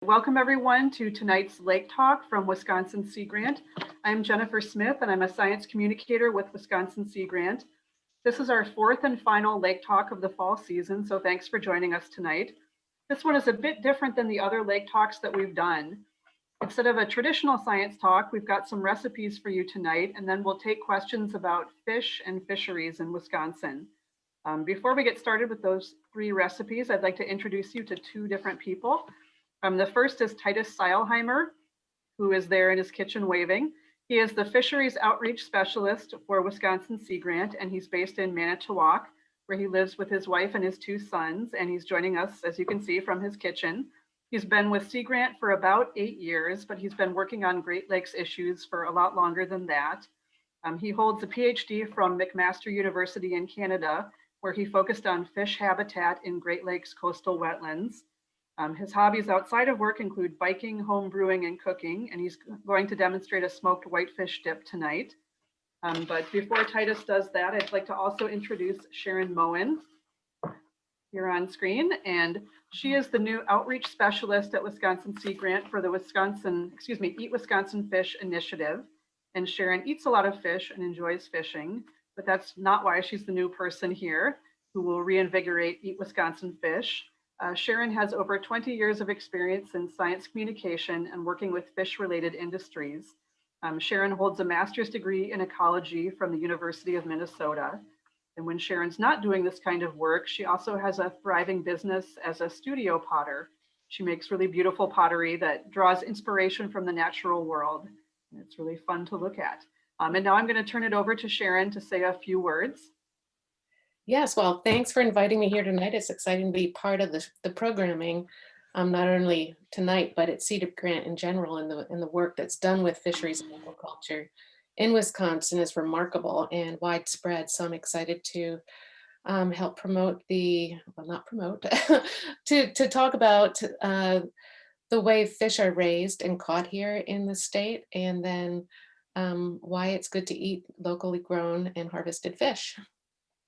Welcome everyone to tonight's Lake Talk from Wisconsin Sea Grant. I'm Jennifer Smith and I'm a science communicator with Wisconsin Sea Grant. This is our fourth and final Lake Talk of the fall season, so thanks for joining us tonight. This one is a bit different than the other Lake Talks that we've done. Instead of a traditional science talk, we've got some recipes for you tonight, and then we'll take questions about fish and fisheries in Wisconsin. Before we get started with those three recipes, I'd like to introduce you to two different people. The first is Titus Seilheimer, who is there in his kitchen waving. He is the Fisheries Outreach Specialist for Wisconsin Sea Grant, and he's based in Manitowoc, where he lives with his wife and his two sons, and he's joining us, as you can see, from his kitchen. He's been with Sea Grant for about 8 years, but he's been working on Great Lakes issues for a lot longer than that. He holds a PhD from McMaster University in Canada, where he focused on fish habitat in Great Lakes coastal wetlands. His hobbies outside of work include biking, home brewing, and cooking, and he's going to demonstrate a smoked whitefish dip tonight. But before Titus does that, I'd like to also introduce Sharon Moen here on screen, and she is the new outreach specialist at Wisconsin Sea Grant for the Eat Wisconsin Fish initiative. And Sharon eats a lot of fish and enjoys fishing, but that's not why she's the new person here who will reinvigorate Eat Wisconsin Fish. Sharon has over 20 years of experience in science communication and working with fish-related industries. Sharon holds a master's degree in ecology from the University of Minnesota. And when Sharon's not doing this kind of work, she also has a thriving business as a studio potter. She makes really beautiful pottery that draws inspiration from the natural world. And it's really fun to look at. And now I'm going to turn it over to Sharon to say a few words. Yes, well, thanks for inviting me here tonight. It's exciting to be part of the programming, not only tonight, but at Sea Grant in general, and the work that's done with fisheries and aquaculture in Wisconsin is remarkable and widespread. So I'm excited to help promote to talk about the way fish are raised and caught here in the state, and then why it's good to eat locally grown and harvested fish.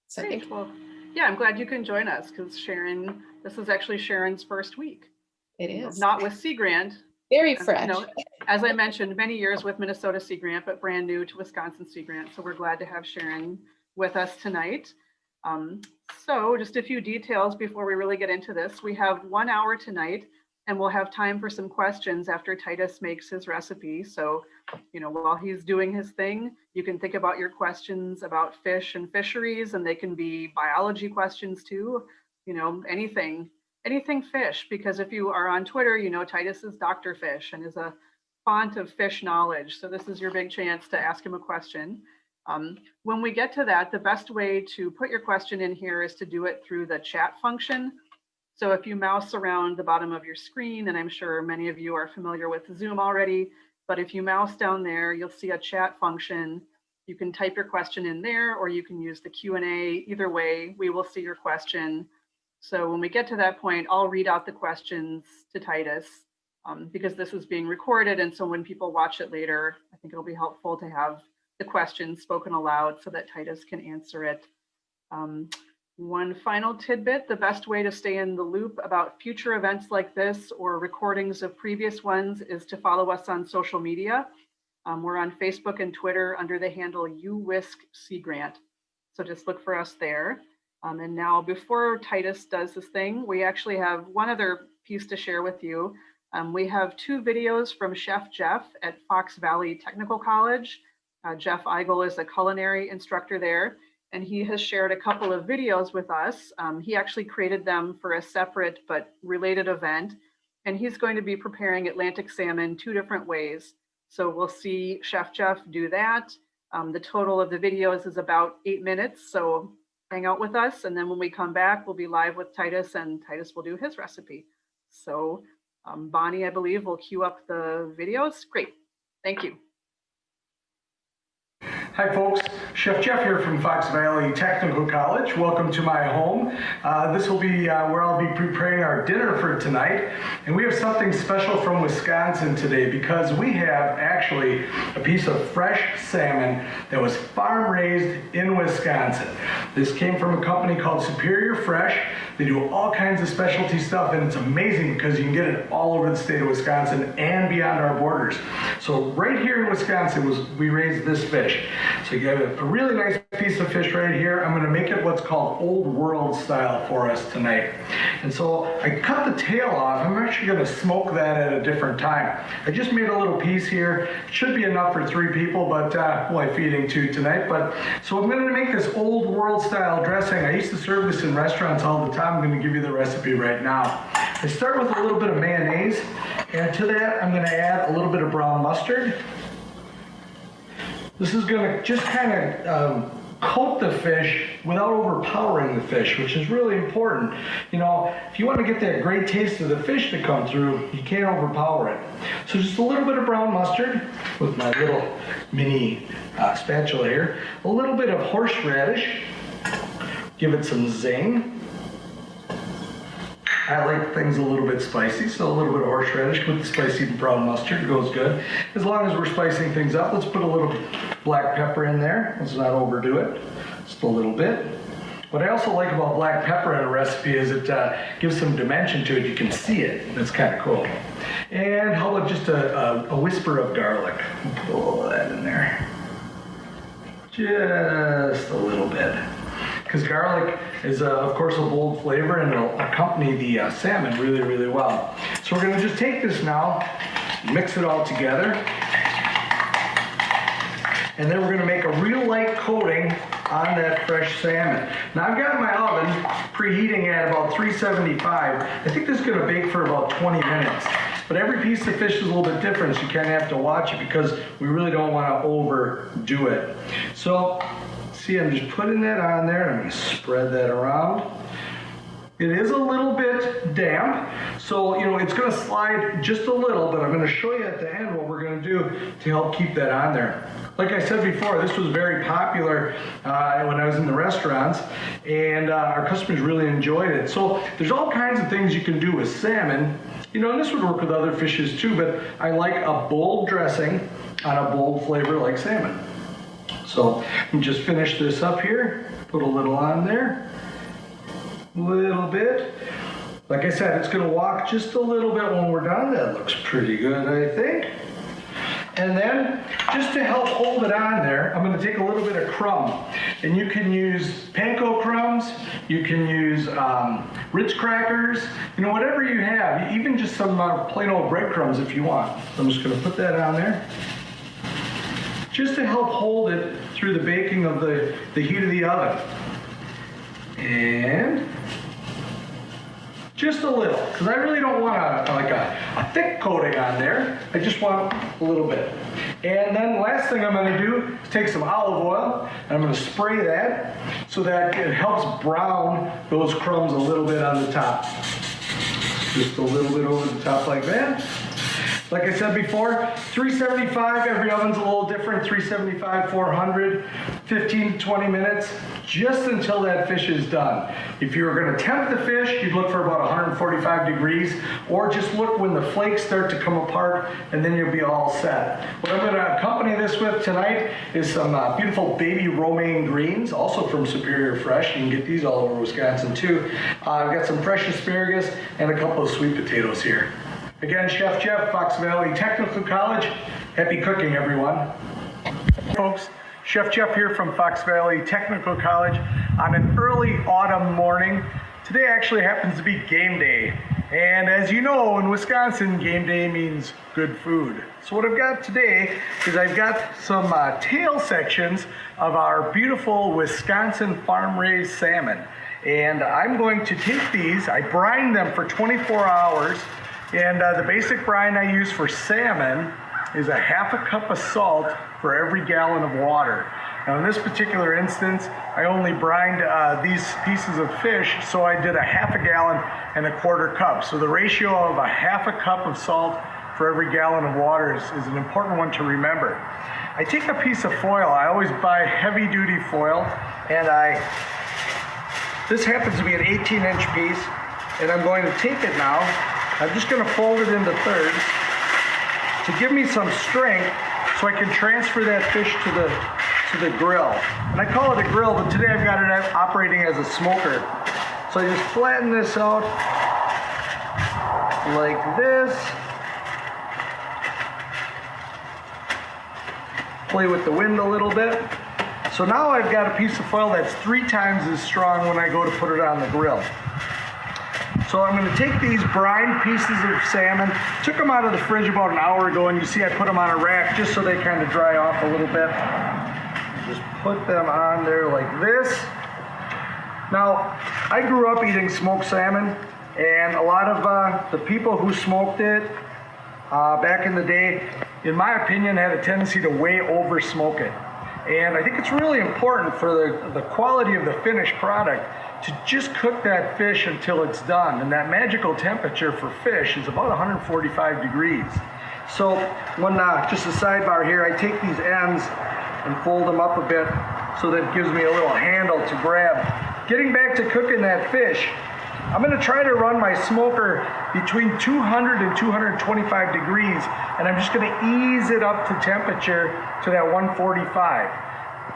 So Great. Well, yeah, I'm glad you can join us because Sharon, this is actually Sharon's first week. It is. Not with Sea Grant. Very fresh. As I mentioned, many years with Minnesota Sea Grant, but brand new to Wisconsin Sea Grant. So we're glad to have Sharon with us tonight. So just a few details before we really get into this. We have 1 hour tonight, and we'll have time for some questions after Titus makes his recipe. So, while he's doing his thing, you can think about your questions about fish and fisheries, and they can be biology questions too, anything fish, because if you are on Twitter, Titus is Dr. Fish and is a font of fish knowledge. So this is your big chance to ask him a question. When we get to that, the best way to put your question in here is to do it through the chat function. So if you mouse around the bottom of your screen, and I'm sure many of you are familiar with Zoom already, but if you mouse down there, you'll see a chat function. You can type your question in there, or you can use the Q&A. Either way, we will see your question. So when we get to that point, I'll read out the questions to Titus because this is being recorded. And so when people watch it later, I think it'll be helpful to have the questions spoken aloud so that Titus can answer it. One final tidbit, the best way to stay in the loop about future events like this or recordings of previous ones is to follow us on social media. We're on Facebook and Twitter under the handle UWiskSeaGrant. So just look for us there. And now before Titus does this thing, we actually have one other piece to share with you. We have 2 videos from Chef Jeff at Fox Valley Technical College. Jeff Eigel is a culinary instructor there, and he has shared a couple of videos with us. He actually created them for a separate but related event, and he's going to be preparing Atlantic salmon 2 different ways. So we'll see Chef Jeff do that. The total of the videos is about 8 minutes, so hang out with us, and then when we come back, we'll be live with Titus, and Titus will do his recipe. So Bonnie, I believe, will cue up the videos. Great, thank you. Hi folks, Chef Jeff here from Fox Valley Technical College. Welcome to my home. This will be where I'll be preparing our dinner for tonight. And we have something special from Wisconsin today because we have actually a piece of fresh salmon that was farm raised in Wisconsin. This came from a company called Superior Fresh. They do all kinds of specialty stuff, and it's amazing because you can get it all over the state of Wisconsin and beyond our borders. So right here in Wisconsin we raised this fish. So you have a really nice piece of fish right here. I'm going to make it what's called Old World style for us tonight. And so I cut the tail off. I'm actually going to smoke that at a different time. I just made a little piece here. It should be enough for 3 people, but I'm feeding 2 tonight. But so I'm going to make this Old World style dressing. I used to serve this in restaurants all the time. I'm going to give you the recipe right now. I start with a little bit of mayonnaise, and to that I'm going to add a little bit of brown mustard. This is going to just kind of coat the fish without overpowering the fish, which is really important. You know, if you want to get that great taste of the fish to come through, you can't overpower it. So just a little bit of brown mustard with my little mini spatula here. A little bit of horseradish. Give it some zing. I like things a little bit spicy, so a little bit of horseradish with the spicy brown mustard goes good. As long as we're spicing things up, let's put a little black pepper in there. Let's not overdo it, just a little bit. What I also like about black pepper in a recipe is it gives some dimension to it. You can see it. That's kind of cool. And how about just a whisper of garlic? We'll put a little of that in there. Just a little bit. Because garlic is, of course, a bold flavor and it'll accompany the salmon really, really well. So we're going to just take this now, mix it all together, and then we're going to make a real light coating on that fresh salmon. Now I've got my oven preheating at about 375. I think this is going to bake for about 20 minutes. But every piece of fish is a little bit different, so you kind of have to watch it because we really don't want to overdo it. So see, I'm just putting that on there, and I'm going to spread that around. It is a little bit damp, so it's going to slide just a little, but I'm going to show you at the end what we're going to do to help keep that on there. Like I said before, this was very popular when I was in the restaurants, and our customers really enjoyed it. So there's all kinds of things you can do with salmon, and this would work with other fishes too, but I like a bold dressing on a bold flavor like salmon. So let me just finish this up here, put a little on there, a little bit. Like I said, it's going to walk just a little bit when we're done. That looks pretty good, I think. And then, just to help hold it on there, I'm going to take a little bit of crumb. And you can use panko crumbs, you can use Ritz crackers, whatever you have, even just some plain old breadcrumbs if you want. So I'm just going to put that on there, just to help hold it through the baking of the heat of the oven. And just a little, because I really don't want a thick coating on there. I just want a little bit. And then last thing I'm going to do is take some olive oil, and I'm going to spray that so that it helps brown those crumbs a little bit on the top. Just a little bit over the top like that. Like I said before, 375, every oven's a little different, 375, 400, 15 to 20 minutes, just until that fish is done. If you were going to temp the fish, you'd look for about 145 degrees, or just look when the flakes start to come apart, and then you'll be all set. What I'm going to accompany this with tonight is some beautiful baby romaine greens, also from Superior Fresh. You can get these all over Wisconsin too. I've got some fresh asparagus and a couple of sweet potatoes here. Again, Chef Jeff, Fox Valley Technical College. Happy cooking, everyone. Folks, Chef Jeff here from Fox Valley Technical College on an early autumn morning. Today actually happens to be game day. And as you know, in Wisconsin, game day means good food. So what I've got today is I've got some tail sections of our beautiful Wisconsin farm-raised salmon. And I'm going to take these, I brine them for 24 hours. And the basic brine I use for salmon is a ½ cup of salt for every gallon of water. Now in this particular instance, I only brined these pieces of fish, so I did a ½ gallon and a ¼ cup. So the ratio of a ½ cup of salt for every gallon of water is an important one to remember. I take a piece of foil. I always buy heavy duty foil, and this happens to be an 18-inch piece, and I'm going to take it now. I'm just going to fold it into thirds to give me some strength so I can transfer that fish to the grill. And I call it a grill, but today I've got it operating as a smoker. So I just flatten this out like this. Play with the wind a little bit. So now I've got a piece of foil that's 3 times as strong when I go to put it on the grill. So I'm going to take these brine pieces of salmon, took them out of the fridge about an hour ago, and you see I put them on a rack just so they kind of dry off a little bit. Just put them on there like this. Now, I grew up eating smoked salmon, and a lot of the people who smoked it back in the day, in my opinion, had a tendency to way over smoke it. And I think it's really important for the quality of the finished product to just cook that fish until it's done. And that magical temperature for fish is about 145 degrees. So when, just a sidebar here, I take these ends and fold them up a bit so that it gives me a little handle to grab. Getting back to cooking that fish, I'm gonna try to run my smoker between 200 and 225 degrees, and I'm just gonna ease it up to temperature to that 145.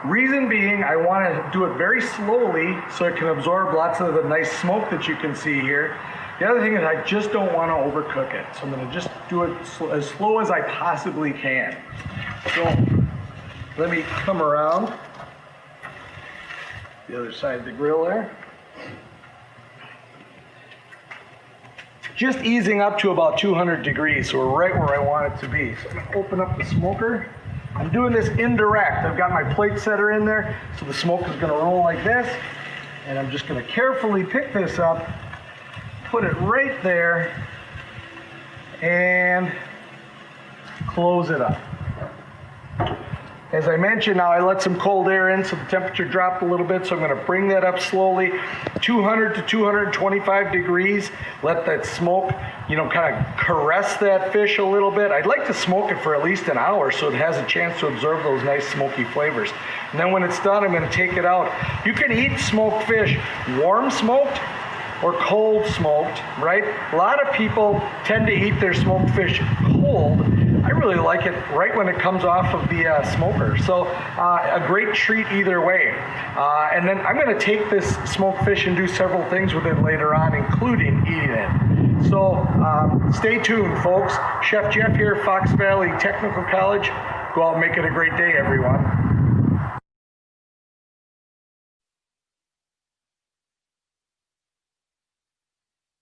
Reason being, I wanna do it very slowly so it can absorb lots of the nice smoke that you can see here. The other thing is I just don't wanna overcook it, so I'm gonna just do it as slow as I possibly can. So let me come around the other side of the grill there. Just easing up to about 200 degrees, so we're right where I want it to be. So I'm gonna open up the smoker. I'm doing this indirect. I've got my plate setter in there, so the smoke is gonna roll like this, and I'm just gonna carefully pick this up, put it right there, and close it up. As I mentioned, now I let some cold air in so the temperature dropped a little bit, so I'm going to bring that up slowly, 200 to 225 degrees. Let that smoke, kind of caress that fish a little bit. I'd like to smoke it for at least an hour so it has a chance to absorb those nice smoky flavors. And then when it's done, I'm going to take it out. You can eat smoked fish warm smoked or cold smoked, right? A lot of people tend to eat their smoked fish cold. I really like it right when it comes off of the smoker. So a great treat either way. And then I'm going to take this smoked fish and do several things with it later on, including eating it. So stay tuned, folks. Chef Jeff here at Fox Valley Technical College. Go out and make it a great day, everyone.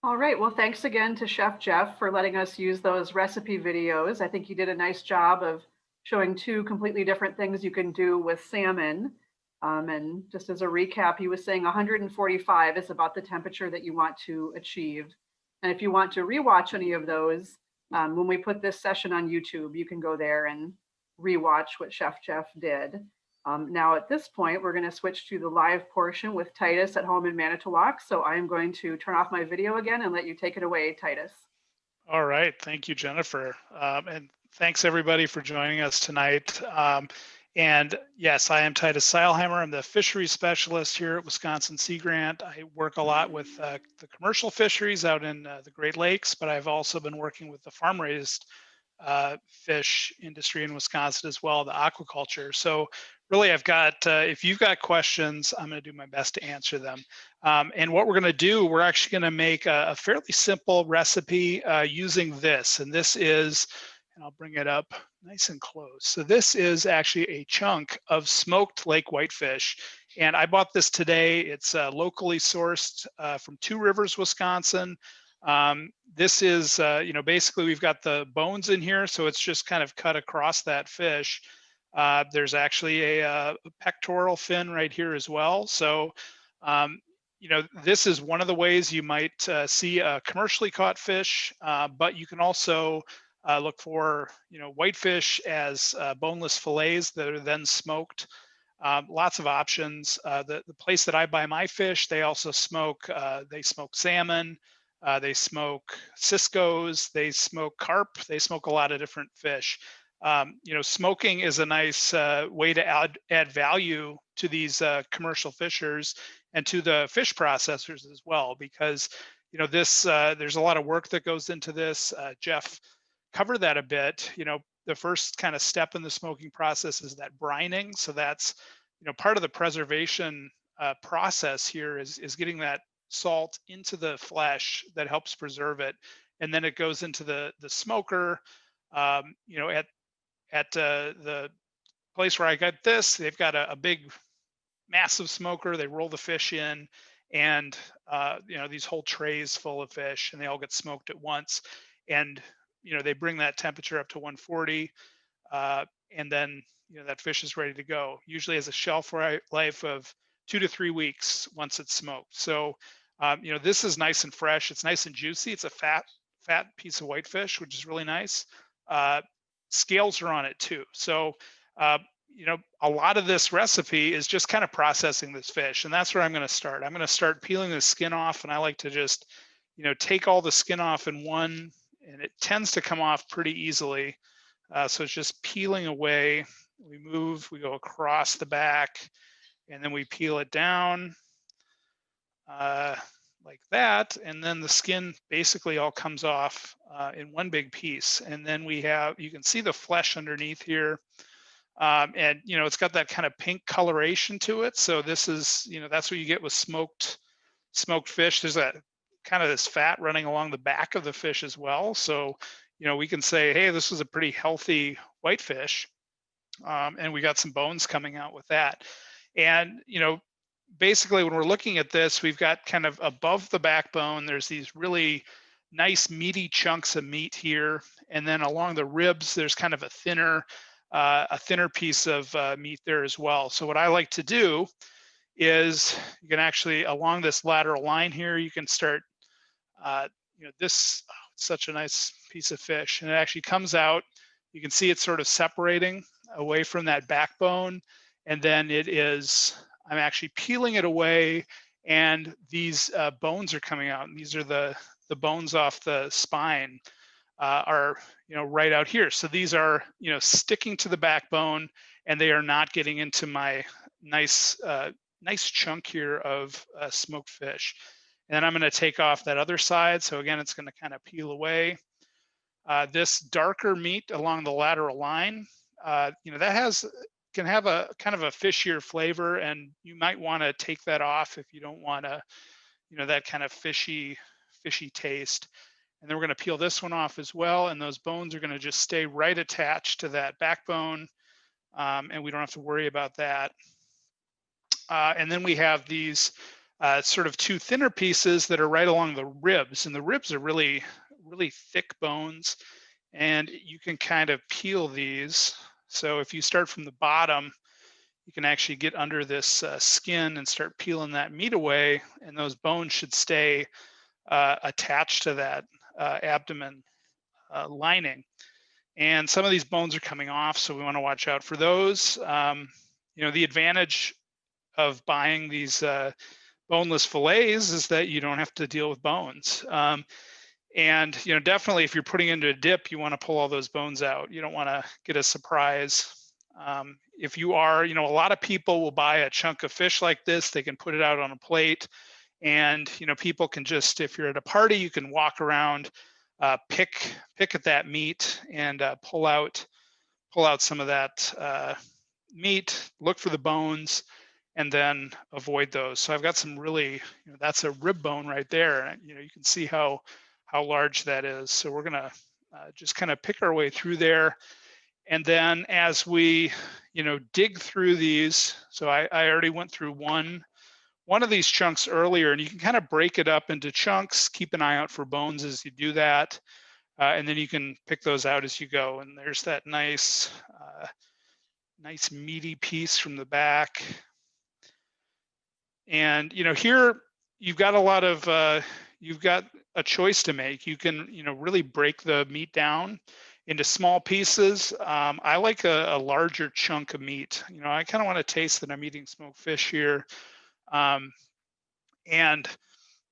All right, well, thanks again to Chef Jeff for letting us use those recipe videos. I think he did a nice job of showing 2 completely different things you can do with salmon. And just as a recap, he was saying 145 is about the temperature that you want to achieve. And if you want to rewatch any of those, when we put this session on YouTube, you can go there and rewatch what Chef Jeff did. Now at this point, we're going to switch to the live portion with Titus at home in Manitowoc. So I'm going to turn off my video again and let you take it away, Titus. All right. Thank you, Jennifer. And thanks everybody for joining us tonight. And yes, I am Titus Seilheimer. I'm the fisheries specialist here at Wisconsin Sea Grant. I work a lot with the commercial fisheries out in the Great Lakes, but I've also been working with the farm-raised fish industry in Wisconsin as well, the aquaculture. So really, I've got, if you've got questions, I'm going to do my best to answer them. And what we're going to do, we're actually going to make a fairly simple recipe using this. And this is, and I'll bring it up nice and close. So this is actually a chunk of smoked lake whitefish. And I bought this today. It's locally sourced from Two Rivers, Wisconsin. This is, basically we've got the bones in here. So it's just kind of cut across that fish. There's actually a pectoral fin right here as well. So, this is one of the ways you might see a commercially caught fish, but you can also look for, whitefish as boneless fillets that are then smoked. Lots of options. The place that I buy my fish, they also smoke, they smoke salmon, they smoke ciscos, they smoke carp, they smoke a lot of different fish. You know, smoking is a nice way to add value to these commercial fishers and to the fish processors as well, because you know this there's a lot of work that goes into this. Jeff covered that a bit. You know, the first kind of step in the smoking process is that brining. So that's, you know, part of the preservation process here is getting that salt into the flesh that helps preserve it, and then it goes into the smoker. You know, at the place where I got this, they've got a big, massive smoker. They roll the fish in, and you know, these whole trays full of fish, and they all get smoked at once. And you know, they bring that temperature up to 140, and then you know that fish is ready to go. Usually has a shelf life of 2 to 3 weeks once it's smoked. So you know, this is nice and fresh. It's nice and juicy. It's a fat piece of whitefish, which is really nice. Scales are on it too. So you know, a lot of this recipe is just kind of processing this fish, and that's where I'm going to start. I'm going to start peeling the skin off, and I like to just, you know, take all the skin off in one, and it tends to come off pretty easily. So it's just peeling away. We move, we go across the back, and then we peel it down like that, and then the skin basically all comes off in one big piece. And then we have, you can see the flesh underneath here. And you know, it's got that kind of pink coloration to it. So this is, you know, that's what you get with smoked fish. There's a kind of this fat running along the back of the fish as well. So, you know, we can say, hey, this is a pretty healthy whitefish. And we got some bones coming out with that. And, you know, basically when we're looking at this, we've got kind of above the backbone, there's these really nice meaty chunks of meat here. And then along the ribs, there's kind of a thinner piece of meat there as well. So what I like to do is you can actually, along this lateral line here, you can start, you know, this, oh, it's such a nice piece of fish, and it actually comes out. You can see it's sort of separating away from that backbone, and then it is, I'm actually peeling it away, and these bones are coming out, and these are the bones off the spine. Are, you know, right out here. So these are, you know, sticking to the backbone, and they are not getting into my nice chunk here of smoked fish. And then I'm going to take off that other side. So again, it's going to kind of peel away. This darker meat along the lateral line, you know, that can have a kind of a fishier flavor, and you might want to take that off if you don't want to, you know, that kind of fishy taste. And then we're going to peel this one off as well. And those bones are going to just stay right attached to that backbone. And we don't have to worry about that. And then we have these sort of two thinner pieces that are right along the ribs. And the ribs are really, really thick bones. And you can kind of peel these. So if you start from the bottom, you can actually get under this skin and start peeling that meat away. And those bones should stay attached to that abdomen lining. And some of these bones are coming off, so we want to watch out for those. You know, the advantage of buying these boneless fillets is that you don't have to deal with bones. And, you know, definitely if you're putting into a dip, you want to pull all those bones out. You don't want to get a surprise. If you are, you know, a lot of people will buy a chunk of fish like this, they can put it out on a plate. And, you know, people can just, if you're at a party, you can walk around, pick at that meat and pull out some of that meat, look for the bones, and then avoid those. So I've got some really, you know, that's a rib bone right there. And, you know, you can see how large that is. So we're gonna just kind of pick our way through there. And then as we, you know, dig through these, so I already went through one of these chunks earlier, and you can kind of break it up into chunks. Keep an eye out for bones as you do that. And then you can pick those out as you go. And there's that nice meaty piece from the back. And, you know, here you've got a lot of, you've got a choice to make. You can, you know, really break the meat down into small pieces. I like a larger chunk of meat. You know, I kind of want to taste that I'm eating smoked fish here. And,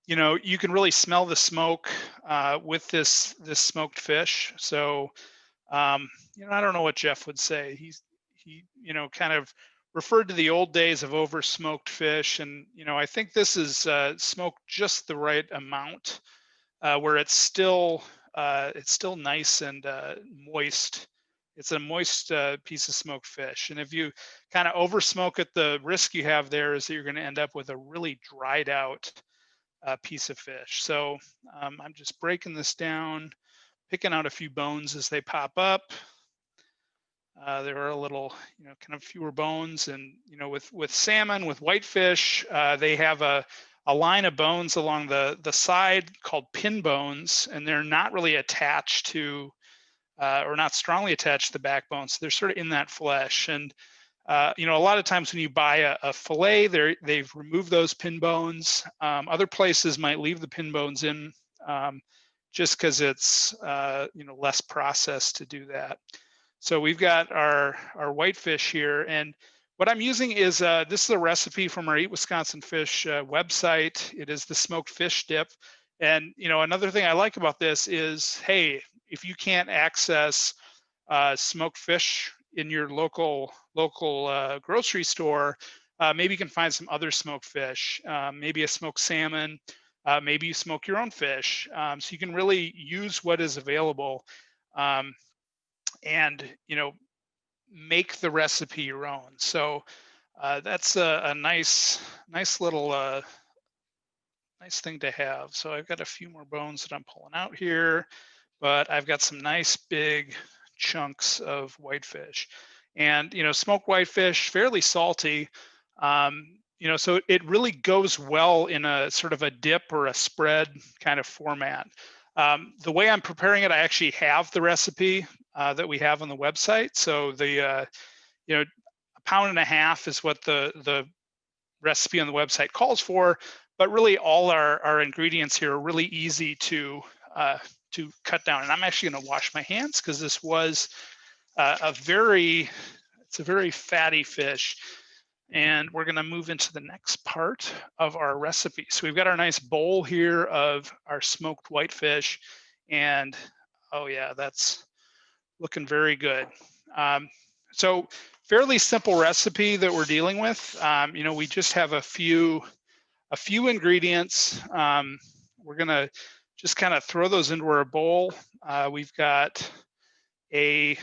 you know, you can really smell the smoke with this smoked fish. So I don't know what Jeff would say. He kind of referred to the old days of over smoked fish. And, I think this is smoked just the right amount where it's still nice and moist. It's a moist piece of smoked fish. And if you kind of over smoke it, the risk you have there is that you're going to end up with a really dried out piece of fish. So I'm just breaking this down, picking out a few bones as they pop up. There are a little, kind of fewer bones, and with salmon, with whitefish, they have a line of bones along the side called pin bones, and they're not really attached to, or not strongly attached to the backbone, so they're sort of in that flesh. And a lot of times when you buy a fillet, they've removed those pin bones. Other places might leave the pin bones in, just because it's less processed to do that. So we've got our whitefish here, and what I'm using is this is a recipe from our Eat Wisconsin Fish website. It is the smoked fish dip, and another thing I like about this is, hey, if you can't access smoked fish in your local grocery store, maybe you can find some other smoked fish, maybe a smoked salmon, maybe you smoke your own fish, so you can really use what is available. And make the recipe your own. So that's a nice little nice thing to have. So I've got a few more bones that I'm pulling out here, but I've got some nice big chunks of whitefish. And smoked whitefish, fairly salty. So it really goes well in a sort of a dip or a spread kind of format. The way I'm preparing it, I actually have the recipe that we have on the website. So the a pound and a half is what the recipe on the website calls for, but really all our ingredients here are really easy to cut down. And I'm actually going to wash my hands because this was it's a very fatty fish. And we're going to move into the next part of our recipe. So we've got our nice bowl here of our smoked whitefish, and oh yeah, that's looking very good. So fairly simple recipe that we're dealing with. We just have a few ingredients. We're going to just kind of throw those into our bowl. We've got a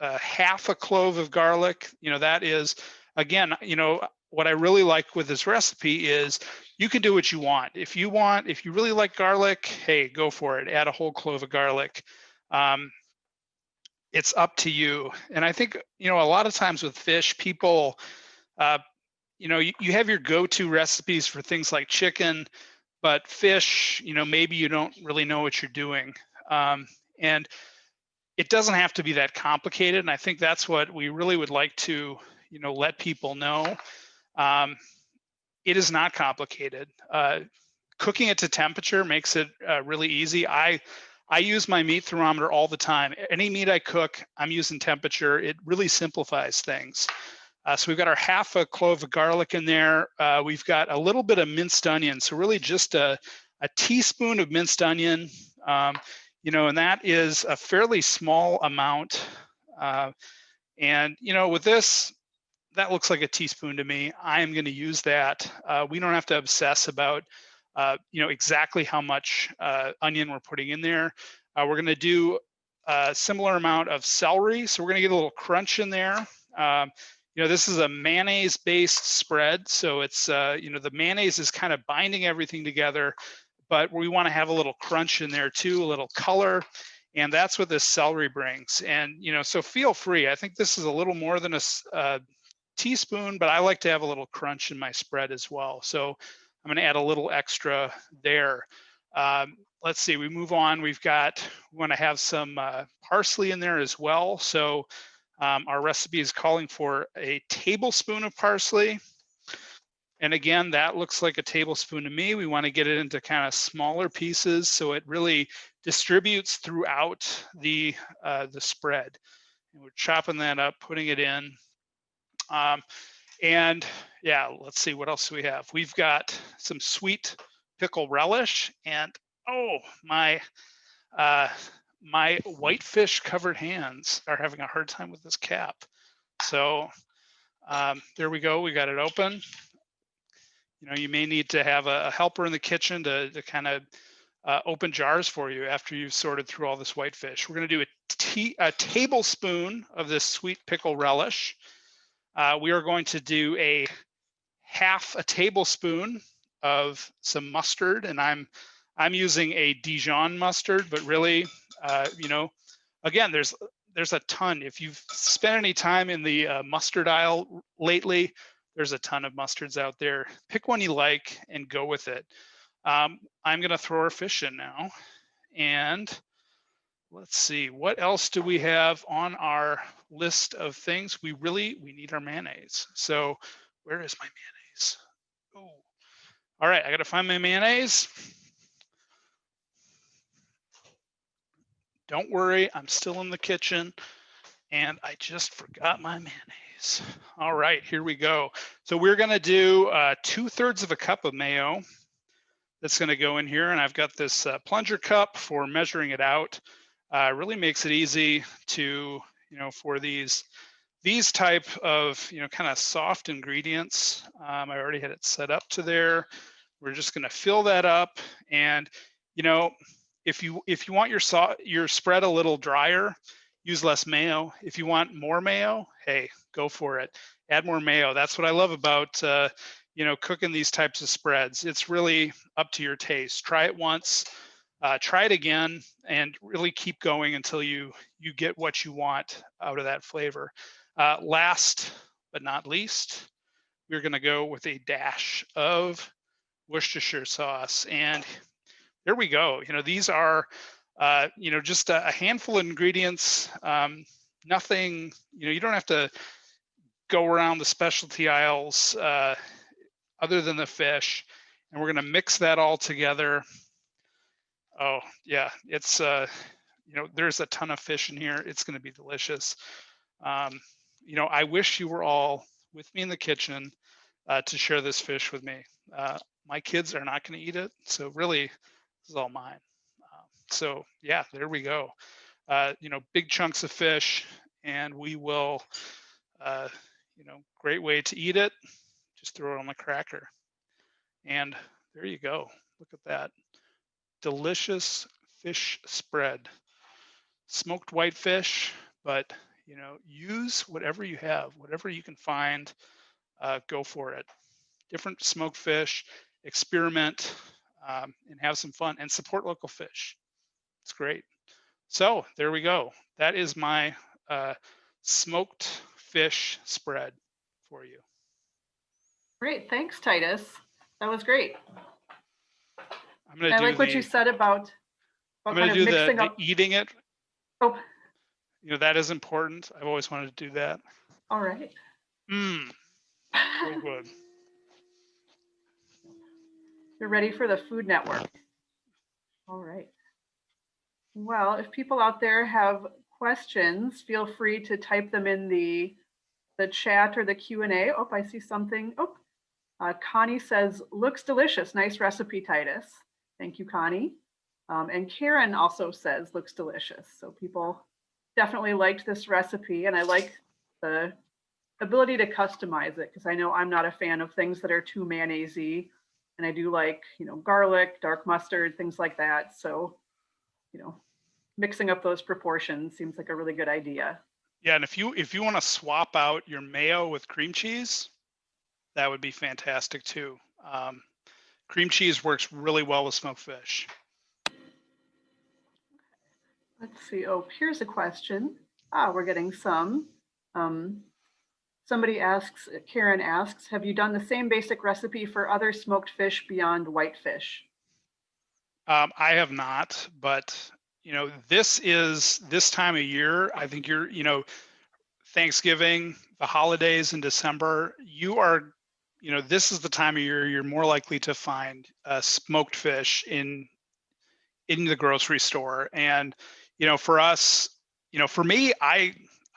half a clove of garlic. That is, again, what I really like with this recipe is you can do what you want. If you really like garlic, hey, go for it. Add a whole clove of garlic. It's up to you. And I think, a lot of times with fish, people, you have your go-to recipes for things like chicken, but fish, maybe you don't really know what you're doing. And it doesn't have to be that complicated. And I think that's what we really would like to, let people know. It is not complicated. Cooking it to temperature makes it really easy. I use my meat thermometer all the time. Any meat I cook, I'm using temperature. It really simplifies things. So we've got our half a clove of garlic in there. We've got a little bit of minced onion. So really just a teaspoon of minced onion. And that is a fairly small amount. And with this, that looks like a teaspoon to me. I am going to use that. We don't have to obsess about, exactly how much onion we're putting in there. We're going to do a similar amount of celery. So we're going to get a little crunch in there. This is a mayonnaise-based spread. So it's, the mayonnaise is kind of binding everything together, but we want to have a little crunch in there too, a little color. And that's what this celery brings. And, so feel free. I think this is a little more than a teaspoon, but I like to have a little crunch in my spread as well. So I'm going to add a little extra there. Let's see, we move on. We want to have some parsley in there as well. So our recipe is calling for a tablespoon of parsley. And again, that looks like a tablespoon to me. We want to get it into kind of smaller pieces so it really distributes throughout the spread. And we're chopping that up, putting it in. And yeah, let's see, what else do we have? We've got some sweet pickle relish, and oh, my my whitefish covered hands are having a hard time with this cap. So there we go. We got it open. You know, you may need to have a helper in the kitchen to kind of open jars for you after you've sorted through all this whitefish. We're going to do a tablespoon of this sweet pickle relish. We are going to do a half a tablespoon of some mustard, and I'm using a Dijon mustard, but really, you know, again, there's a ton. If you've spent any time in the mustard aisle lately, there's a ton of mustards out there. Pick one you like and go with it. I'm gonna throw our fish in now, and let's see, what else do we have on our list of things? We need our mayonnaise. So where is my mayonnaise? Oh, all right, I gotta find my mayonnaise. Don't worry, I'm still in the kitchen and I just forgot my mayonnaise. All right, here we go. So we're gonna do 2/3 of a cup of mayo. That's gonna go in here, and I've got this plunger cup for measuring it out. Really makes it easy to, you know, for these type of, you know, kind of soft ingredients. I already had it set up to there. We're just gonna fill that up, and you know, if you want your spread a little drier, use less mayo. If you want more mayo, hey, go for it. Add more mayo. That's what I love about you know, cooking these types of spreads. It's really up to your taste. Try it once, try it again, and really keep going until you get what you want out of that flavor. Last but not least, we're going to go with a dash of Worcestershire sauce, and there we go. You know, these are, you know, just a handful of ingredients. Nothing, you know, you don't have to go around the specialty aisles other than the fish. And we're going to mix that all together. Oh, yeah, it's, you know, there's a ton of fish in here. It's going to be delicious. You know, I wish you were all with me in the kitchen to share this fish with me. My kids are not going to eat it. So really, this is all mine. So yeah, there we go. You know, big chunks of fish, and we will, you know, great way to eat it. Just throw it on the cracker. And there you go. Look at that. Delicious fish spread. Smoked whitefish, but you know, use whatever you have, whatever you can find, go for it. Different smoked fish, experiment, and have some fun, and support local fish. It's great. So there we go. That is my smoked fish spread for you. Great, thanks, Titus. That was great. I'm gonna I do like what you said about I'm gonna kind of do mixing the up. eating it. Oh, You know, that is important. I've always wanted to do that. all right. So good. You're ready for the Food Network. All right. Well, if people out there have questions, feel free to type them in the chat or the Q&A. Oh, I see something. Oh, Connie says, looks delicious. Nice recipe, Titus. Thank you, Connie. And Karen also says, looks delicious. So people definitely liked this recipe, and I like the ability to customize it, because I know I'm not a fan of things that are too mayonnaise-y, and I do like, you know, garlic, dark mustard, things like that. So, you know, mixing up those proportions seems like a really good idea. Yeah, and if you want to swap out your mayo with cream cheese, that would be fantastic too. Cream cheese works really well with smoked fish. Let's see. Oh, here's a question. We're getting some. Somebody asks, Karen asks, have you done the same basic recipe for other smoked fish beyond whitefish? I have not, but you know, this time of year. I think you know, Thanksgiving, the holidays in December, you are, you know, this is the time of year you're more likely to find smoked fish in the grocery store. And you know, for us, you know, for me, I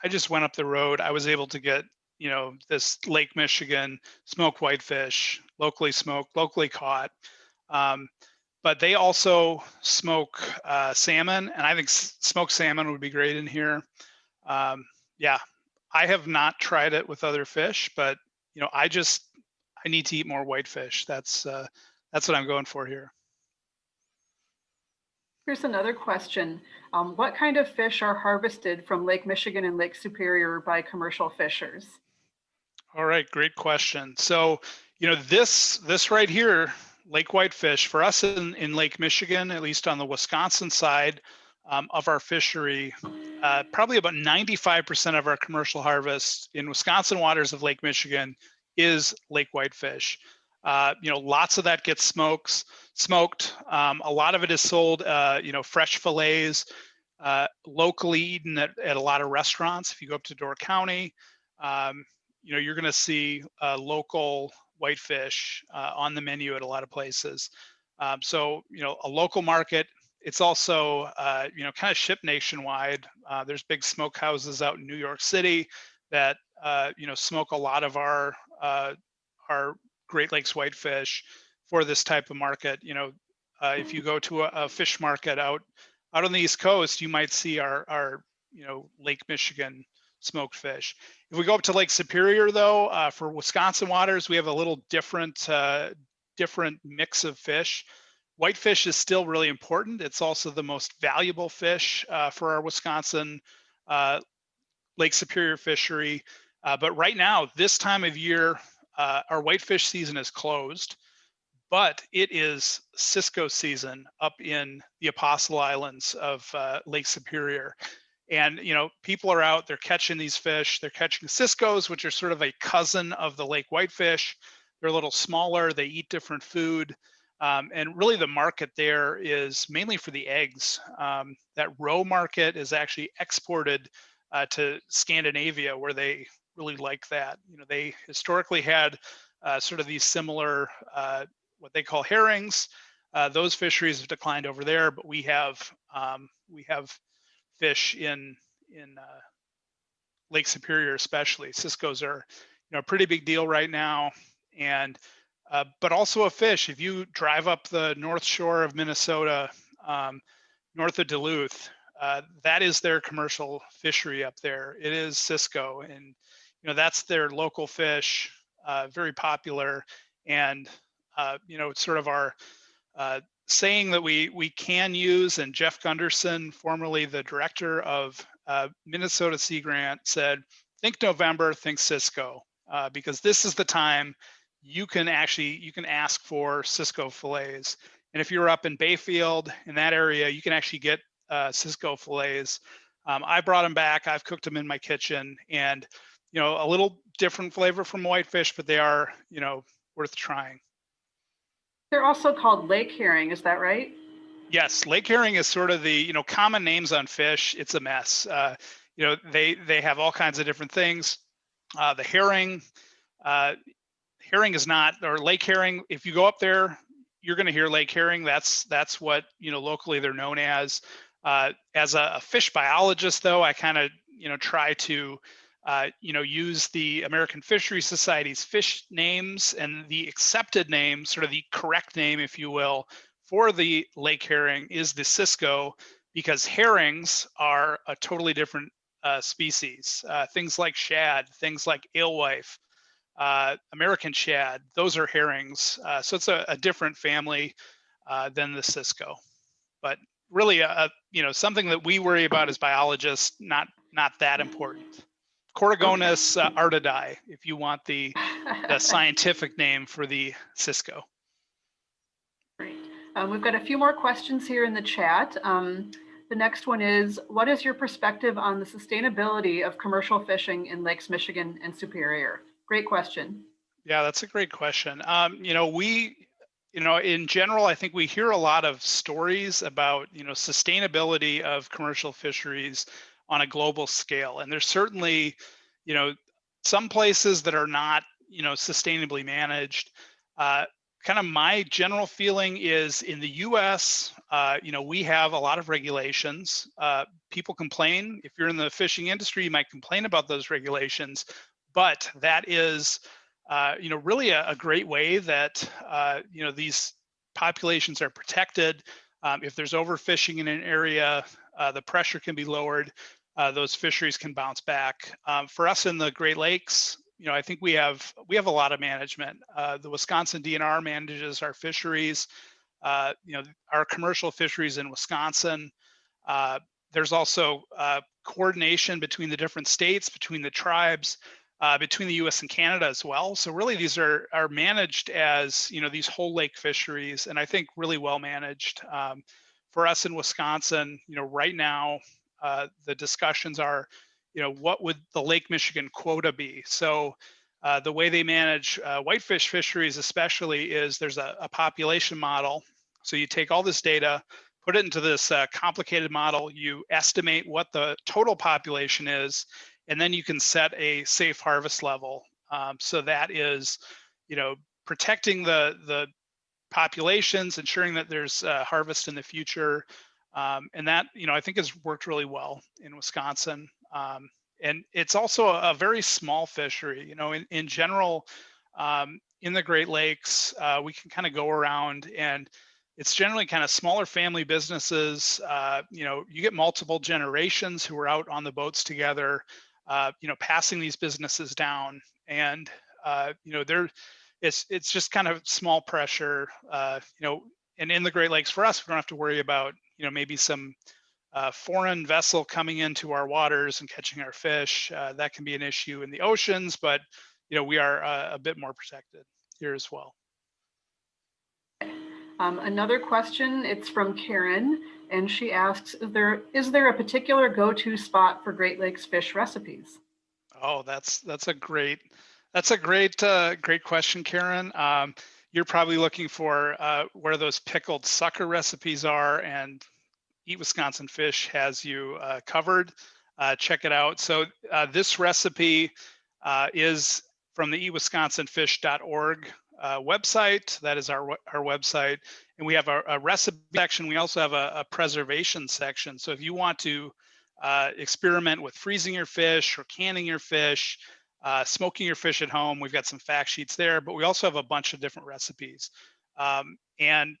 just went up the road. I was able to get, you know, this Lake Michigan smoked whitefish, locally smoked, locally caught. But they also smoke salmon, and I think smoked salmon would be great in here. Yeah, I have not tried it with other fish, but I need to eat more whitefish. That's what I'm going for here. Here's another question. What kind of fish are harvested from Lake Michigan and Lake Superior by commercial fishers? All right, great question. So, this right here, Lake Whitefish, for us in Lake Michigan, at least on the Wisconsin side of our fishery, probably about 95% of our commercial harvest in Wisconsin waters of Lake Michigan is Lake Whitefish. Lots of that gets smoked. A lot of it is sold, fresh fillets, locally eaten at a lot of restaurants. If you go up to Door County, you're going to see local whitefish on the menu at a lot of places. So, a local market. It's also, kind of shipped nationwide. There's big smokehouses out in New York City that, smoke a lot of our Great Lakes whitefish for this type of market. If you go to a fish market out on the East Coast, you might see our Lake Michigan smoked fish. If we go up to Lake Superior, though, for Wisconsin waters, we have a little different mix of fish. Whitefish is still really important. It's also the most valuable fish for our Wisconsin Lake Superior fishery. But right now, this time of year, our whitefish season is closed, but it is Cisco season up in the Apostle Islands of Lake Superior. And, people are out, they're catching these fish. They're catching Ciscos, which are sort of a cousin of the lake whitefish. They're a little smaller, they eat different food. And really the market there is mainly for the eggs. That roe market is actually exported to Scandinavia, where they really like that. They historically had sort of these similar, what they call herrings. Those fisheries have declined over there, but we have fish in Lake Superior, especially. Ciscos are, a pretty big deal right now, and but also a fish. If you drive up the North Shore of Minnesota, north of Duluth, that is their commercial fishery up there. It is Cisco, and that's their local fish, very popular. And it's sort of our saying that we can use. And Jeff Gunderson, formerly the director of Minnesota Sea Grant, said, "Think November, think Cisco," because this is the time you can ask for Cisco fillets. And if you're up in Bayfield, in that area, you can actually get Cisco fillets. I brought them back. I've cooked them in my kitchen, and a little different flavor from whitefish, but they are worth trying. They're also called lake herring, is that right? Yes, lake herring is sort of the common names on fish. It's a mess. They have all kinds of different things. The herring is not, or lake herring. If you go up there, you're going to hear lake herring. That's what locally they're known as. As a fish biologist, though, I kind of try to use the American Fisheries Society's fish names, and the accepted name, sort of the correct name, if you will, for the lake herring is the Cisco, because herrings are a totally different species. Things like shad, things like alewife, American shad, those are herrings. So it's a different family than the Cisco, but really something that we worry about as biologists, not that important. Coregonus artidae, if you want the scientific name for the Cisco. Great. We've got a few more questions here in the chat. The next one is, what is your perspective on the sustainability of commercial fishing in Lakes Michigan and Superior? Great question. Yeah, that's a great question. In general, I think we hear a lot of stories about, sustainability of commercial fisheries on a global scale. And there's certainly, some places that are not, sustainably managed. Kind of my general feeling is in the US, we have a lot of regulations. People complain. If you're in the fishing industry, you might complain about those regulations, but that is, really a great way that, these populations are protected. If there's overfishing in an area, the pressure can be lowered. Those fisheries can bounce back. For us in the Great Lakes, I think we have a lot of management. The Wisconsin DNR manages our fisheries. Our commercial fisheries in Wisconsin. There's also coordination between the different states, between the tribes, between the U.S. and Canada as well. So really, these are managed as these whole lake fisheries, and I think really well managed. For us in Wisconsin, right now, the discussions are, what would the Lake Michigan quota be? So the way they manage whitefish fisheries especially is there's a population model. So you take all this data, put it into this complicated model, you estimate what the total population is, and then you can set a safe harvest level. So that is, protecting the populations, ensuring that there's harvest in the future. And that, I think has worked really well in Wisconsin. And it's also a very small fishery. In general, in the Great Lakes, we can kind of go around, and it's generally kind of smaller family businesses. You get multiple generations who are out on the boats together, passing these businesses down. And, it's just kind of small pressure, and in the Great Lakes for us, we don't have to worry about, maybe some foreign vessel coming into our waters and catching our fish. That can be an issue in the oceans, but we are a bit more protected here as well. Another question, it's from Karen, and she asks, is there a particular go-to spot for Great Lakes fish recipes? Oh, that's a great question, Karen. You're probably looking for where those pickled sucker recipes are, and Eat Wisconsin Fish has you covered. Check it out. So this recipe is from the eatwisconsinfish.org website. That is our website. And we have a recipe section. We also have a preservation section. So if you want to experiment with freezing your fish or canning your fish, smoking your fish at home, we've got some fact sheets there, but we also have a bunch of different recipes. And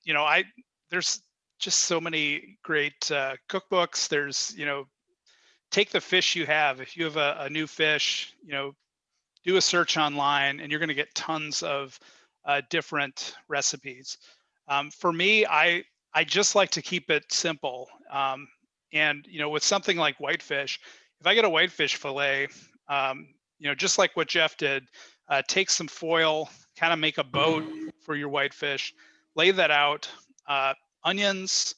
there's just so many great cookbooks. There's, take the fish you have. If you have a new fish, do a search online, and you're going to get tons of different recipes. For me, I just like to keep it simple. And with something like whitefish, if I get a whitefish fillet, just like what Jeff did, take some foil, kind of make a boat for your whitefish, lay that out, onions,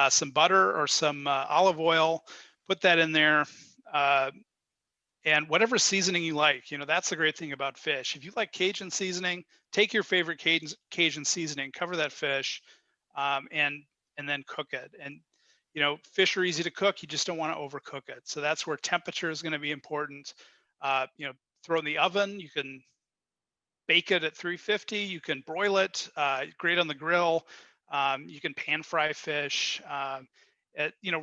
some butter or some olive oil, put that in there, and whatever seasoning you like. That's the great thing about fish. If you like Cajun seasoning, take your favorite Cajun seasoning, cover that fish, and then cook it. And fish are easy to cook. You just don't want to overcook it. So that's where temperature is going to be important. Throw it in the oven. You can bake it at 350. You can broil it, grate on the grill. You can pan fry fish.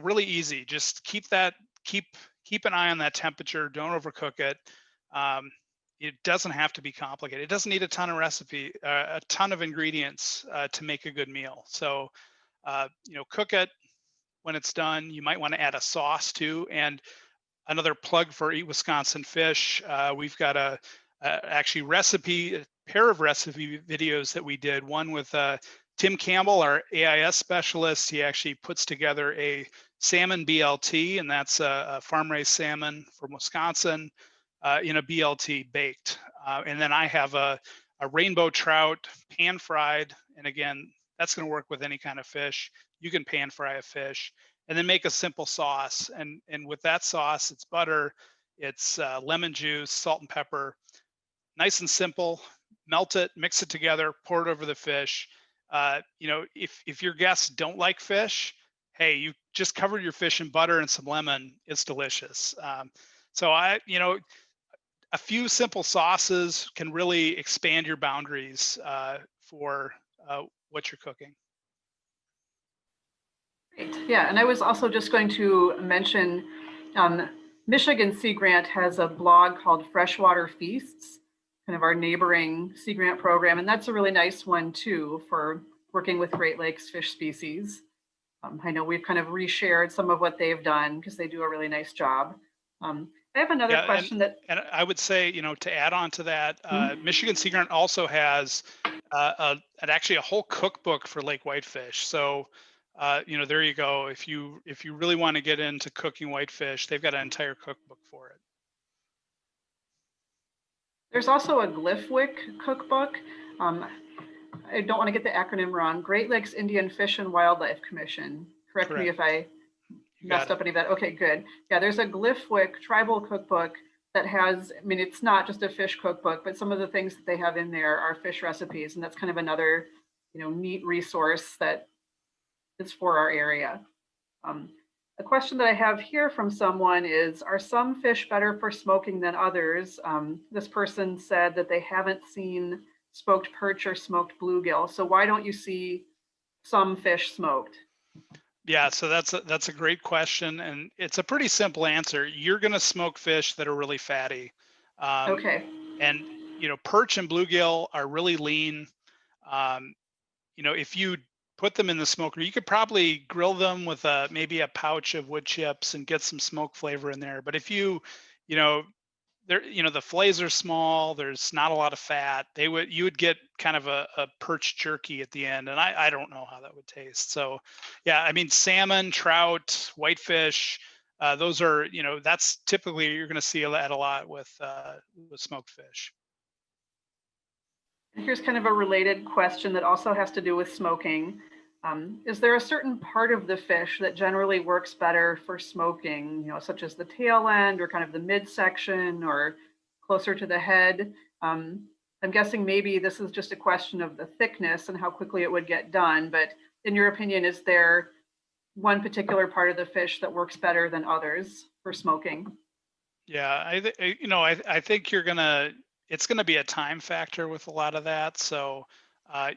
Really easy. Just keep an eye on that temperature. Don't overcook it. It doesn't have to be complicated. It doesn't need a ton of ingredients to make a good meal. So, cook it. When it's done, you might want to add a sauce too. And another plug for Eat Wisconsin Fish, we've got a pair of recipe videos that we did. One with Tim Campbell, our AIS specialist. He actually puts together a salmon BLT, and that's a farm-raised salmon from Wisconsin in a BLT baked. And then I have a rainbow trout pan-fried, and again, that's going to work with any kind of fish. You can pan fry a fish, and then make a simple sauce. And with that sauce, it's butter, it's lemon juice, salt and pepper. Nice and simple. Melt it, mix it together, pour it over the fish. If your guests don't like fish, hey, you just covered your fish in butter and some lemon. It's delicious. So a few simple sauces can really expand your boundaries for what you're cooking. Great. Yeah, and I was also just going to mention Michigan Sea Grant has a blog called Freshwater Feasts, kind of our neighboring Sea Grant program, and that's a really nice one too for working with Great Lakes fish species. I know we've kind of reshared some of what they've done because they do a really nice job. I have another Yeah, question that, and I would say, to add on to that, Mhm. Michigan Sea Grant also has actually a whole cookbook for lake whitefish. So, there you go. If you really want to get into cooking whitefish, they've got an entire cookbook for it. there's also a Glyphwick cookbook. Um, I don't want to get the acronym wrong. Great Lakes Indian Fish and Wildlife Commission. Correct me Correct. if I You got messed it. up any of that. Okay, good. Yeah, there's a Glyphwick tribal cookbook that has, I mean, it's not just a fish cookbook, but some of the things that they have in there are fish recipes. And that's kind of another, neat resource that is for our area. Um, a question that I have here from someone is, are some fish better for smoking than others? This person said that they haven't seen smoked perch or smoked bluegill. So why don't you see some fish smoked? Yeah, so that's a great question, and it's a pretty simple answer. You're going to smoke fish that are really fatty, um, Okay. and perch and bluegill are really lean. Um, if you put them in the smoker, you could probably grill them with maybe a pouch of wood chips and get some smoke flavor in there. But if you know, the fillets are small, there's not a lot of fat. You would get kind of a perch jerky at the end, and I don't know how that would taste. So, yeah, I mean, salmon, trout, whitefish, those are, that's typically you're going to see that a lot with smoked fish. Here's kind of a related question that also has to do with smoking. Is there a certain part of the fish that generally works better for smoking, such as the tail end or kind of the midsection or closer to the head? I'm guessing maybe this is just a question of the thickness and how quickly it would get done, but in your opinion, is there one particular part of the fish that works better than others for smoking? Yeah, I think it's gonna be a time factor with a lot of that. So,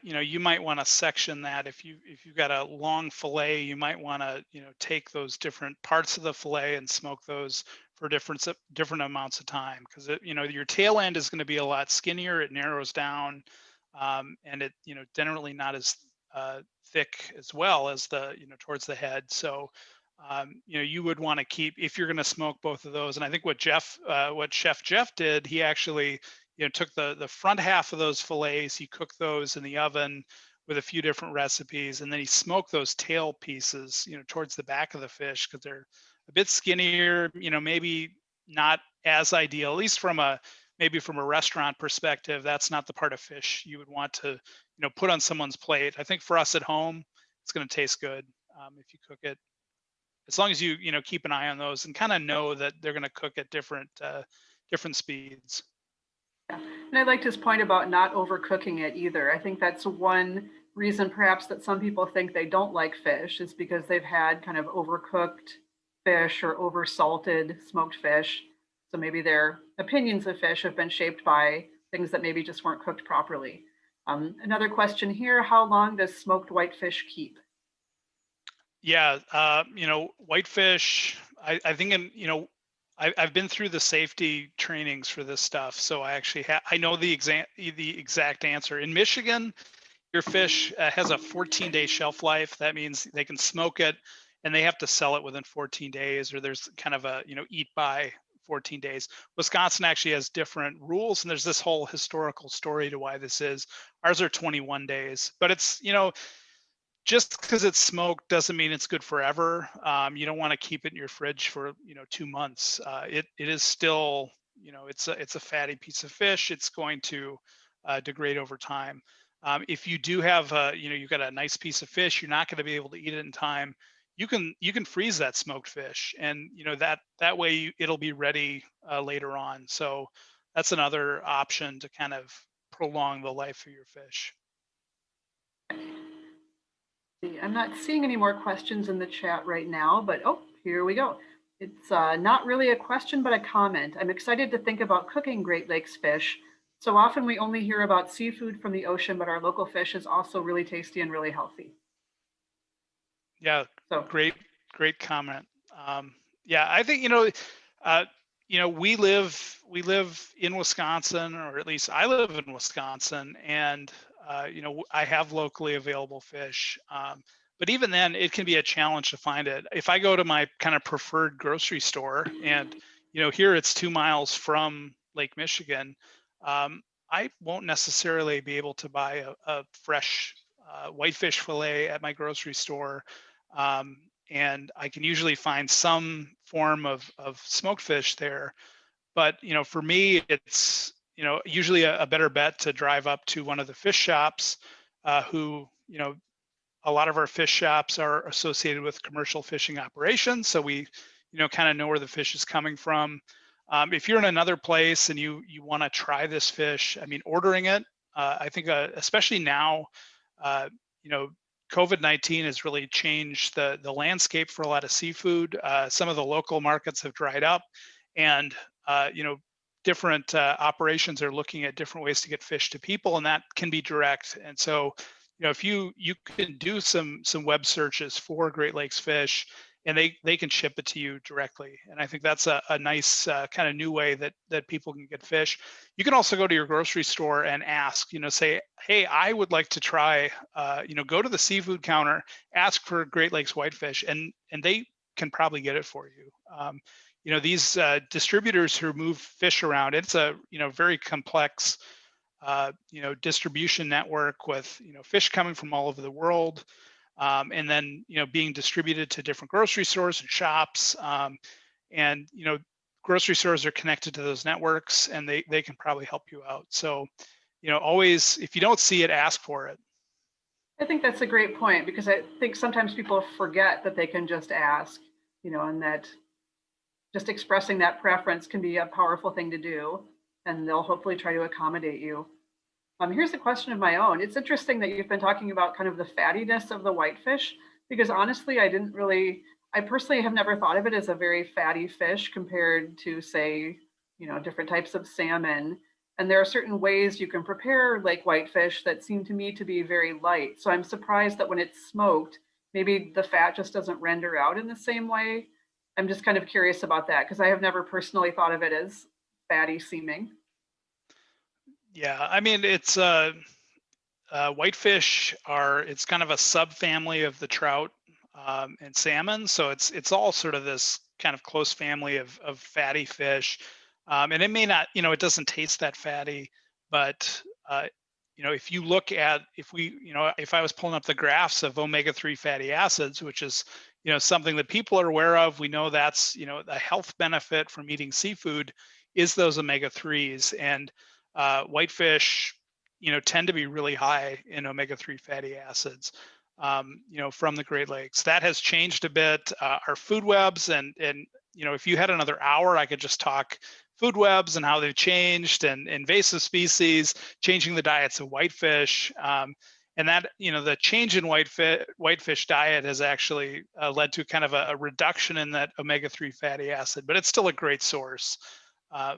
you might want to section that. If you've got a long fillet, you might want to, take those different parts of the fillet and smoke those for different amounts of time, because your tail end is going to be a lot skinnier. It narrows down, and it, generally not as thick as well as the, towards the head. So, you would want to keep, if you're going to smoke both of those. And I think what Chef Jeff did, he actually, took the front half of those fillets, he cooked those in the oven with a few different recipes, and then he smoked those tail pieces, towards the back of the fish because they're a bit skinnier, maybe not as ideal, at least maybe from a restaurant perspective. That's not the part of fish you would want to, put on someone's plate. I think for us at home, it's going to taste good if you cook it, as long as you keep an eye on those and kind of know that they're going to cook at different speeds. Yeah. And I liked his point about not overcooking it either. I think that's one reason perhaps that some people think they don't like fish is because they've had kind of overcooked fish or oversalted smoked fish. So maybe their opinions of fish have been shaped by things that maybe just weren't cooked properly. Another question here, how long does smoked whitefish keep? Yeah, whitefish. I think I've been through the safety trainings for this stuff, so I know the exact answer. In Michigan, your fish has a 14-day shelf life. That means they can smoke it, and they have to sell it within 14 days, or there's kind of a eat by 14 days. Wisconsin actually has different rules, and there's this whole historical story to why this is. Ours are 21 days, but it's just because it's smoked doesn't mean it's good forever. You don't want to keep it in your fridge for 2 months. It is still, it's a fatty piece of fish. It's going to degrade over time. If you do have you've got a nice piece of fish, you're not going to be able to eat it in time. You can freeze that smoked fish, and that way it'll be ready later on. So that's another option to kind of prolong the life of your fish. I'm not seeing any more questions in the chat right now, but oh, here we go. It's not really a question, but a comment. I'm excited to think about cooking Great Lakes fish. So often we only hear about seafood from the ocean, but our local fish is also really tasty and really healthy. Yeah, So great comment. Yeah, I think we live in Wisconsin, or at least I live in Wisconsin, and I have locally available fish. But even then, it can be a challenge to find it. If I go to my kind of preferred grocery store and, here it's 2 miles from Lake Michigan, I won't necessarily be able to buy a fresh whitefish fillet at my grocery store. And I can usually find some form of smoked fish there. But, for me, it's, usually a better bet to drive up to one of the fish shops who, a lot of our fish shops are associated with commercial fishing operations. So we, kind of know where the fish is coming from. If you're in another place and you want to try this fish, I mean, ordering it, I think, especially now, COVID-19 has really changed the landscape for a lot of seafood. Some of the local markets have dried up, and different operations are looking at different ways to get fish to people, and that can be direct. And so, if you can do some web searches for Great Lakes fish, and they can ship it to you directly. And I think that's a nice kind of new way that people can get fish. You can also go to your grocery store and ask, say, hey, I would like to try, go to the seafood counter, ask for Great Lakes whitefish, and they can probably get it for you. These distributors who move fish around, it's a, very complex, distribution network with, fish coming from all over the world. And then, being distributed to different grocery stores and shops. And, grocery stores are connected to those networks, and they can probably help you out. So, always, if you don't see it, ask for it. I think that's a great point, because I think sometimes people forget that they can just ask, and that just expressing that preference can be a powerful thing to do, and they'll hopefully try to accommodate you. Here's a question of my own. It's interesting that you've been talking about kind of the fattiness of the whitefish, because honestly, I personally have never thought of it as a very fatty fish compared to, say, different types of salmon. And there are certain ways you can prepare lake whitefish that seem to me to be very light. So I'm surprised that when it's smoked, maybe the fat just doesn't render out in the same way. I'm just kind of curious about that, because I have never personally thought of it as fatty seeming. Yeah, I mean, it's whitefish it's kind of a subfamily of the trout and salmon. So it's all sort of this kind of close family of fatty fish. And it may not, it doesn't taste that fatty, but if you look at, if I was pulling up the graphs of omega-3 fatty acids, which is, something that people are aware of, we know that's, a health benefit from eating seafood is those omega-3s. And whitefish, tend to be really high in omega-3 fatty acids, from the Great Lakes. That has changed a bit. Our food webs, and if you had another hour, I could just talk food webs and how they've changed, and invasive species, changing the diets of whitefish. And that, the change in whitefish diet has actually led to kind of a reduction in that omega-3 fatty acid, but it's still a great source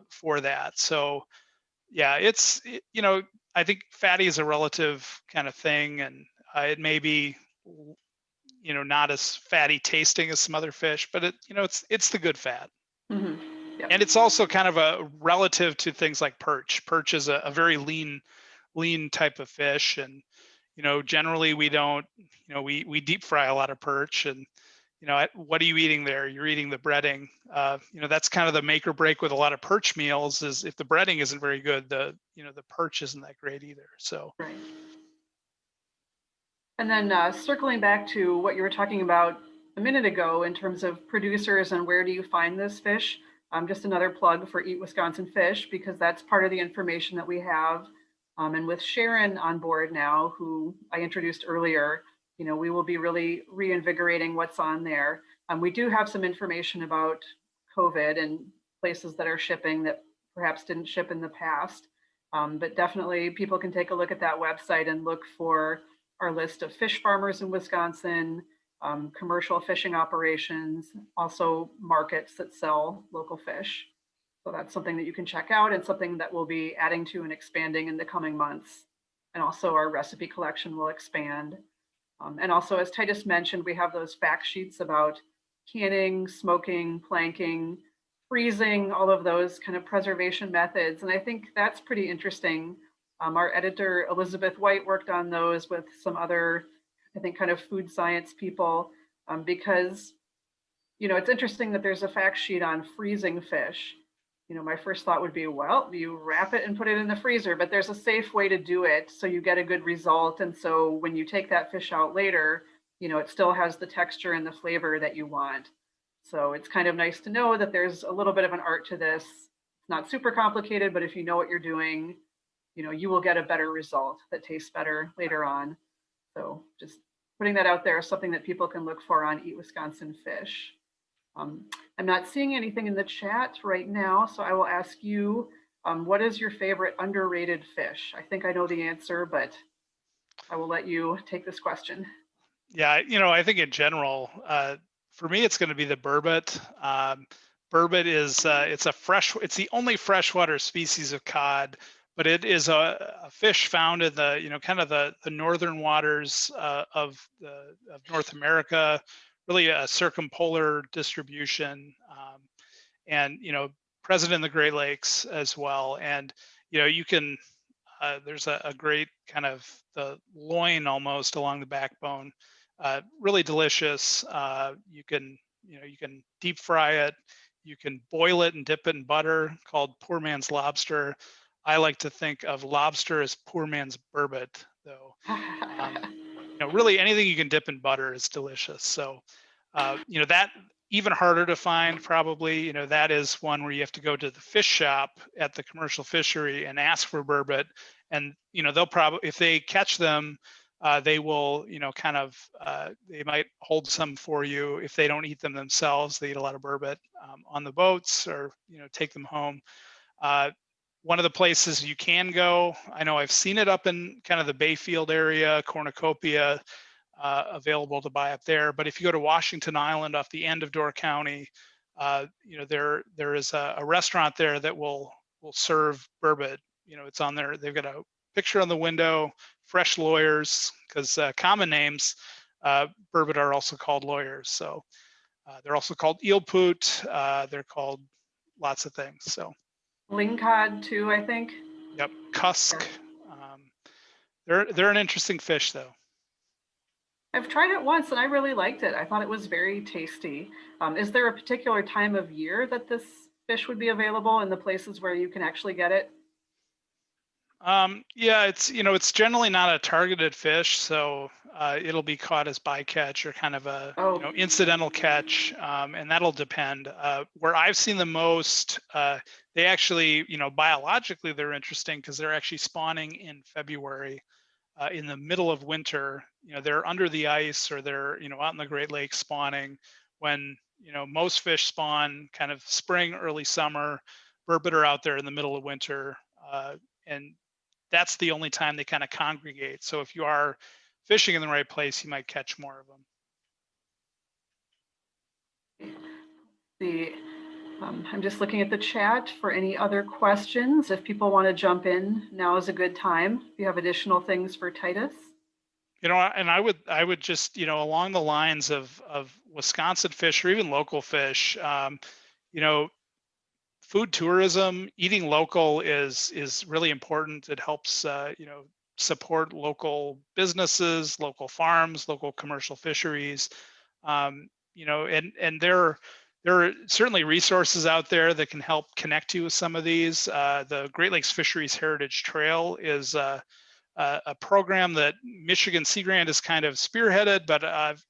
for that. So yeah, I think fatty is a relative kind of thing, and it may be, not as fatty tasting as some other fish, but it's the good fat. Mm-hmm. Yep. And it's also kind of a relative to things like perch. Perch is a very lean type of fish, and generally we don't, we deep fry a lot of perch, and what are you eating there? You're eating the breading. That's kind of the make or break with a lot of perch meals, is if the breading isn't very good, the perch isn't that great either. So. Right. And then circling back to what you were talking about a minute ago in terms of producers and where do you find this fish? Just another plug for Eat Wisconsin Fish, because that's part of the information that we have. And with Sharon on board now, who I introduced earlier, we will be really reinvigorating what's on there. We do have some information about COVID and places that are shipping that perhaps didn't ship in the past. But definitely people can take a look at that website and look for our list of fish farmers in Wisconsin, commercial fishing operations, also markets that sell local fish. So that's something that you can check out, and something that we'll be adding to and expanding in the coming months. And also our recipe collection will expand. And also, as Titus mentioned, we have those fact sheets about canning, smoking, planking, freezing, all of those kind of preservation methods. And I think that's pretty interesting Our editor, Elizabeth White, worked on those with some other, I think, kind of food science people, because, it's interesting that there's a fact sheet on freezing fish. My first thought would be, well, you wrap it and put it in the freezer, but there's a safe way to do it so you get a good result. And so when you take that fish out later, it still has the texture and the flavor that you want. So it's kind of nice to know that there's a little bit of an art to this. It's not super complicated, but if you know what you're doing, you will get a better result that tastes better later on. So just putting that out there is something that people can look for on Eat Wisconsin Fish. I'm not seeing anything in the chat right now, so I will ask you, what is your favorite underrated fish? I think I know the answer, but I will let you take this question. Yeah, I think in general, for me, it's going to be the burbot. Burbot is it's the only freshwater species of cod, but it is a fish found in the kind of the northern waters of North America, really a circumpolar distribution, and present in the Great Lakes as well. And you can there's a great kind of the loin almost along the backbone. Really delicious. You can deep fry it. You can boil it and dip it in butter, called poor man's lobster. I like to think of lobster as poor man's burbot, though. Really anything you can dip in butter is delicious. So, that even harder to find probably. That is one where you have to go to the fish shop at the commercial fishery and ask for burbot, and they'll probably, if they catch them, they will, they might hold some for you. If they don't eat them themselves, they eat a lot of burbot on the boats, or take them home. One of the places you can go, I know I've seen it up in kind of the Bayfield area, Cornucopia, available to buy up there. But if you go to Washington Island off the end of Door County, there is a restaurant there that will serve burbot. It's on there. They've got a picture on the window, fresh lawyers, because common names, burbot are also called lawyers. So they're also called eel poot. They're called lots of things. So Lingcod too, I think. yep, cusk. They're an interesting fish though. I've tried it once and I really liked it. I thought it was very tasty. Is there a particular time of year that this fish would be available in the places where you can actually get it? Yeah, it's generally not a targeted fish, so it'll be caught as bycatch or kind of a incidental catch, and that'll depend. Where I've seen the most, they actually, biologically they're interesting because they're actually spawning in February, in the middle of winter. They're under the ice, or they're out in the Great Lakes spawning when most fish spawn kind of spring, early summer. Burbot are out there in the middle of winter, and that's the only time they kind of congregate. So if you are fishing in the right place, you might catch more of them. I'm just looking at the chat for any other questions. If people want to jump in, now is a good time. If you have additional things for Titus. And I would just, along the lines of Wisconsin fish, or even local fish, food tourism, eating local is really important. It helps, support local businesses, local farms, local commercial fisheries. And there are certainly resources out there that can help connect you with some of these. The Great Lakes Fisheries Heritage Trail is a program that Michigan Sea Grant is kind of spearheaded, but I've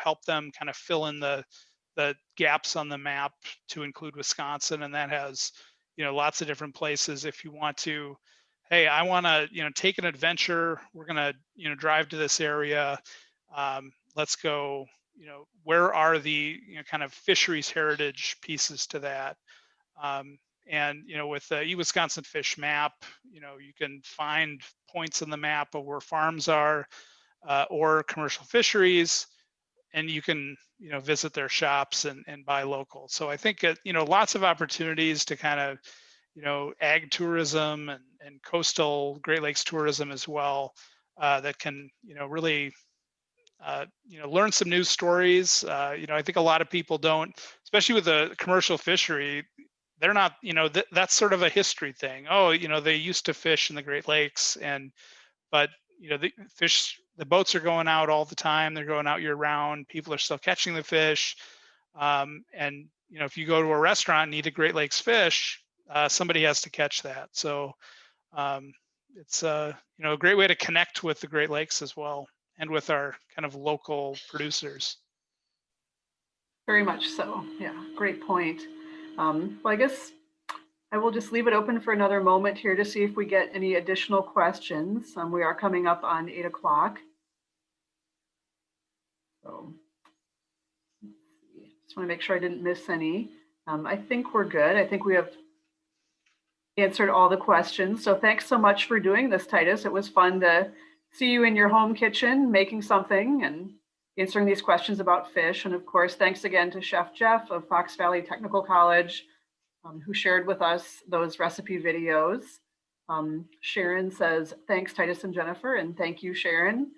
helped them kind of fill in the gaps on the map to include Wisconsin, and that has lots of different places. If you want to, hey, I want to take an adventure, we're gonna drive to this area, let's go, where are the kind of fisheries heritage pieces to that. And with the Wisconsin Fish Map, you can find points on the map of where farms are, or commercial fisheries, and you can visit their shops and buy local. So I think lots of opportunities to kind of ag tourism and coastal Great Lakes tourism as well, that can really learn some news stories. I think a lot of people don't, especially with the commercial fishery, they're not, that's sort of a history thing. Oh, they used to fish in the Great Lakes, but the boats are going out all the time. They're going out year round. People are still catching the fish. And if you go to a restaurant and eat a Great Lakes fish, somebody has to catch that. So it's a great way to connect with the Great Lakes as well, and with our kind of local producers. Very much so. Yeah, great point. Well, I guess I will just leave it open for another moment here to see if we get any additional questions. We are coming up on 8 o'clock. So just want to make sure I didn't miss any. I think we're good. I think we have answered all the questions. So thanks so much for doing this, Titus. It was fun to see you in your home kitchen making something and answering these questions about fish. And of course, thanks again to Chef Jeff of Fox Valley Technical College, who shared with us those recipe videos. Sharon says, thanks, Titus and Jennifer, and thank you, Sharon.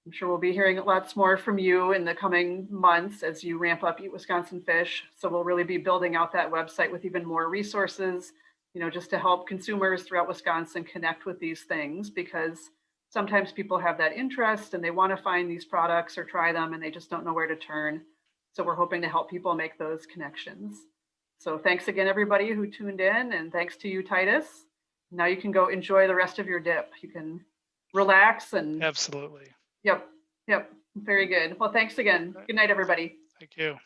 I'm sure we'll be hearing lots more from you in the coming months as you ramp up Eat Wisconsin Fish. So we'll really be building out that website with even more resources, just to help consumers throughout Wisconsin connect with these things, because sometimes people have that interest and they want to find these products or try them and they just don't know where to turn. So we're hoping to help people make those connections. So thanks again, everybody who tuned in, and thanks to you, Titus. Now you can go enjoy the rest of your dip. You can relax and Absolutely. Yep. Very good. Well, thanks again. Good night, everybody. Thank you.